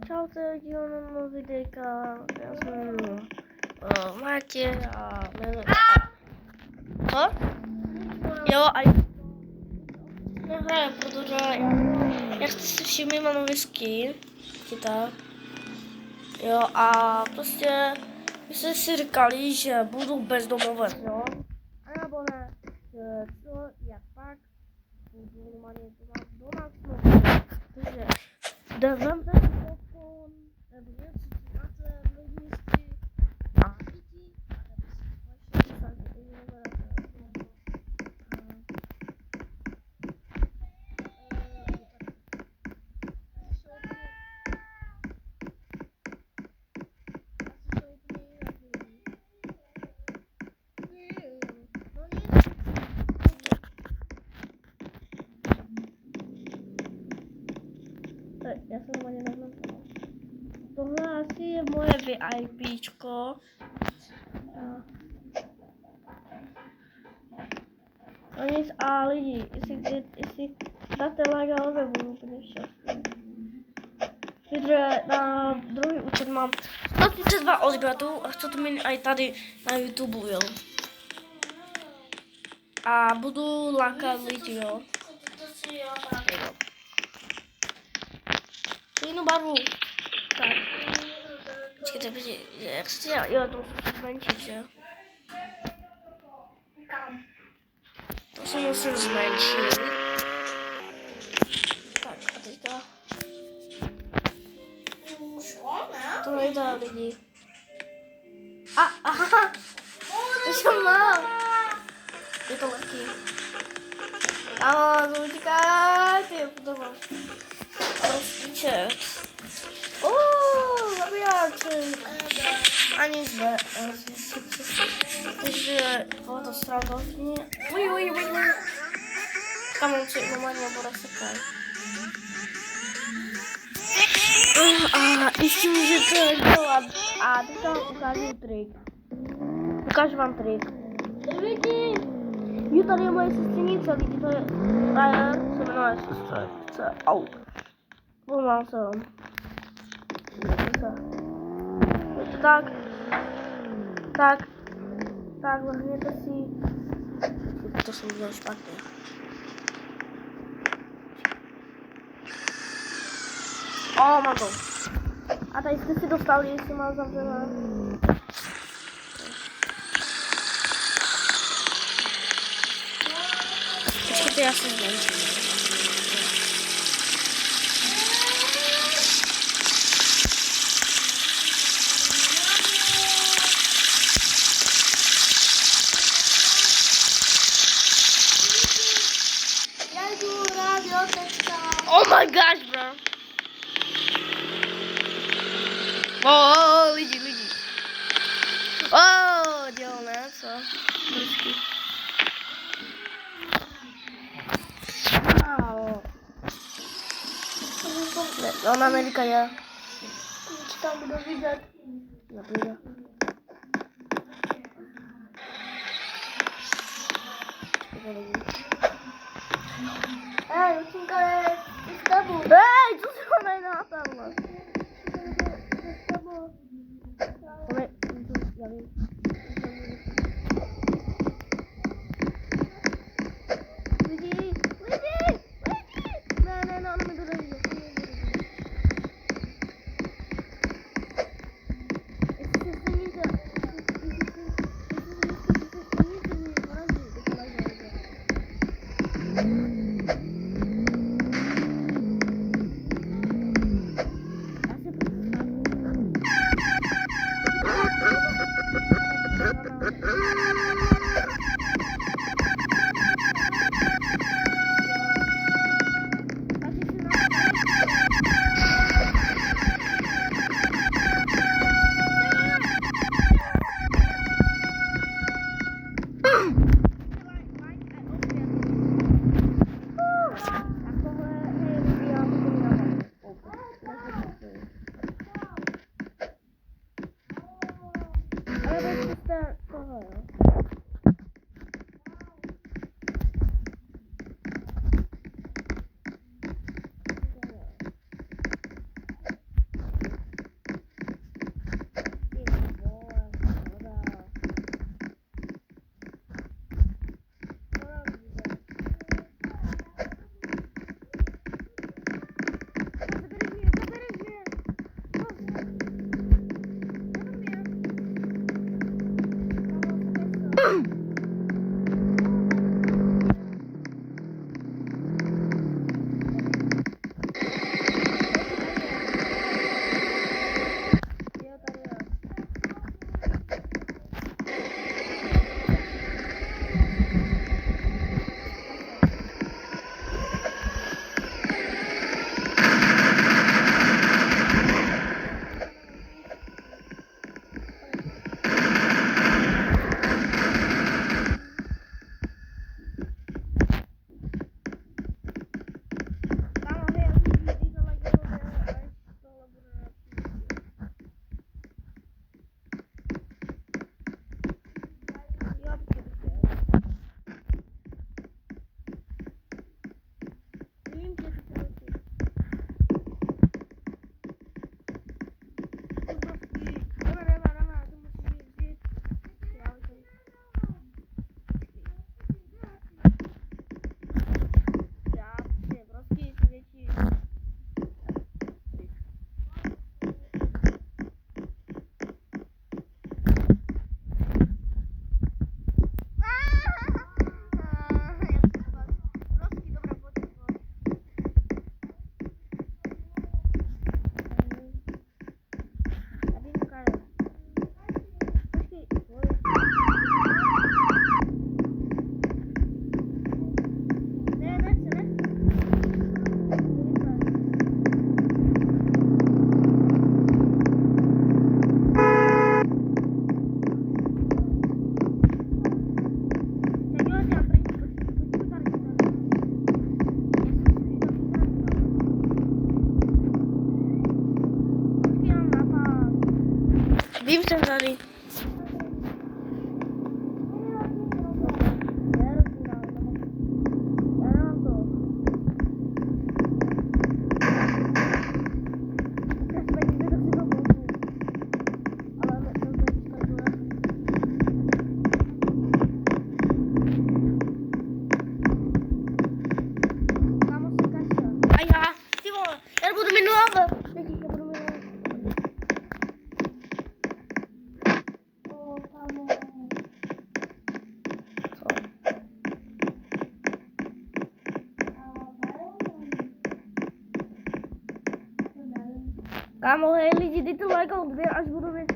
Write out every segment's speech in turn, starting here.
Čaute, díváme videjka, já se jmenuji Martě a jmenuji... Co? Jo, a nehrajem, protože já chci si všimnout na nový skin, tak. Jo, a prostě my jsme si říkali, že budu bezdomovec, jo? A nebo ne, že co, jak pak, budu normálně doma, takže jdeme telefon, nebo něco, co máte v místě a děti, a nebo si vaše já jsem normálně naznačila. Tohle asi je moje VIPčko. No nic, a lidi, jestli dáte like a odběr, budu úplně šťastný. Protože na druhý účet mám 132 odběrů a chci to mít i tady na YouTube, jo. A budu lákat lidi, jo. Jinou barvu. Tak. Počkejte, jak se dělá? Jo, to musím zmenšit, že? To se musím zmenšit. Tak, a teďka. To nejde, lidi. Aha! To jsem mal. Je to lehký. Ano, to utíká, ty doma. Rozpíčet. Zabijáček. Ani zde. Takže to stranu mě. Uj. Kam si normálně bude sekat. A ještě můžete dělat. A teďka vám ukážu trik. Ukážu vám trik. Lidi! Jo, tady je moje sestřenice, lidi, to je... se jmenuje sestřenice. Au. Volám se. Tak, vrhněte si. To jsem udělal špatně. Mám to. A tady jste si dostali, jestli mám zavřené. Počkejte, já se zmenším. Oh my gosh, bro. Lidi. Dělal ne, co? Vždycky. No, na Amerika je. Co tam budu vidět? Nebude. Lucinka je s tebou. Co si ho nejná tamhle? Lidi! Ne, ona mi to nevíde. Vím, jsem tady. Kámo, hej lidi, dejte like a odběr, až budu mít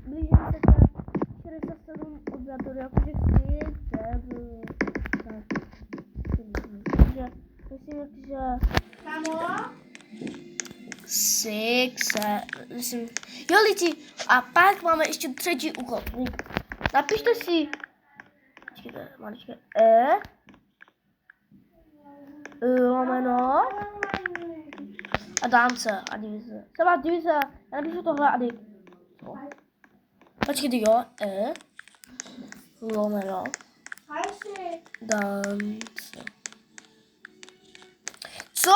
blížím se ke 47 odběrů, jakože takže myslím, že Kámo? myslím, jo lidi, a pak máme ještě třetí úkol. Napište si, počkejte, maličké, lomeno a dámce a divize. Třeba divize, já napíšu tohle a div. Počkejte, jo, lomeno, dámce. Co?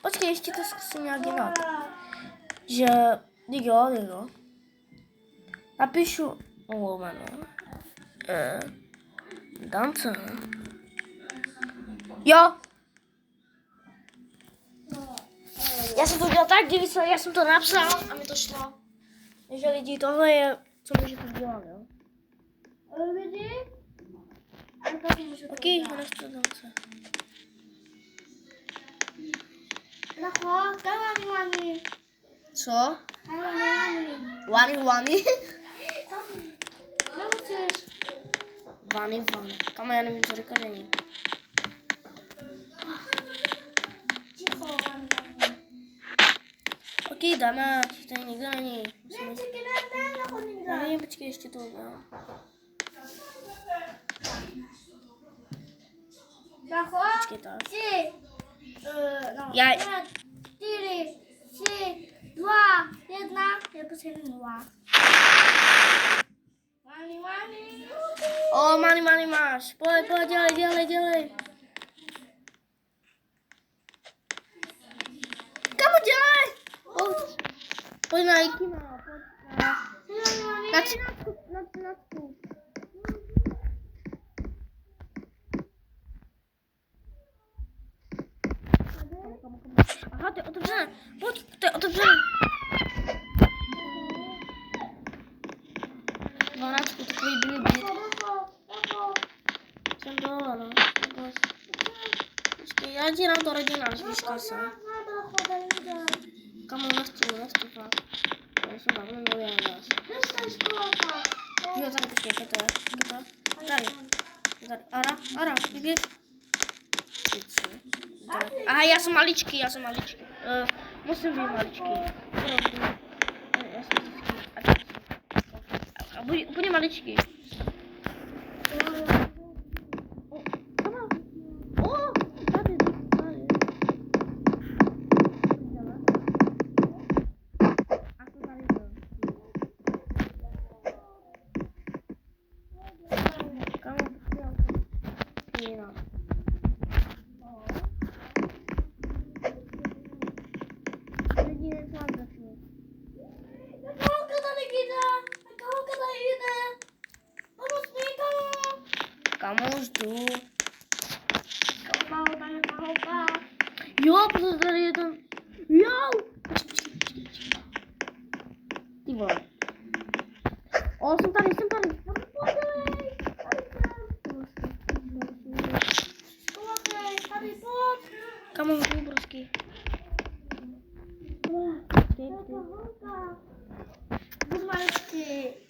Počkej, ještě to zkusím nějak dělat. Že, jo. Napíšu lomeno, dámce. Jo. Já jsem to udělal tak, já jsem to napsal a mi to šlo. Takže lidi, tohle je, co můžete dělat, jo? Lidi? Ok, hned to dámce. Nacho, wani. Co? Wani. Wani? Nemusíš. Vany. Kam já nevím, co říká není. Ticho, wani. Ok, dáme, tady nikdo není. Počkej, ne, Nevím, počkej, ještě to udělám. Nacho, Počkej, tak. 4, 3, 2, 1. Já potřebuji 2. Wani. O, Mani máš. Pojď, dělej. Kamu dělej? Pojď na Ikina, pojď na 13. Aha, to je otevřené. Pojď, to je otevřené. 12, takový byly byt. Jsem dole, no. Počkej, já ti dám to rodina, až víš kasa. Kamu, nechci fakt. Já jsem dávno mluvil na nás. Jo, tady, počkej, to je. Tady. Ara, běž. Aha, já jsem maličký. Musím být maličký. Já jsem vždycky. A buď úplně maličký. Tady. A to tady to. Kamu, Kina. Kamu jdu. Jo, protože tady je tam. Jo! Ty vole. O, jsem tady. Kamu jdu, brosky. Buď maličký.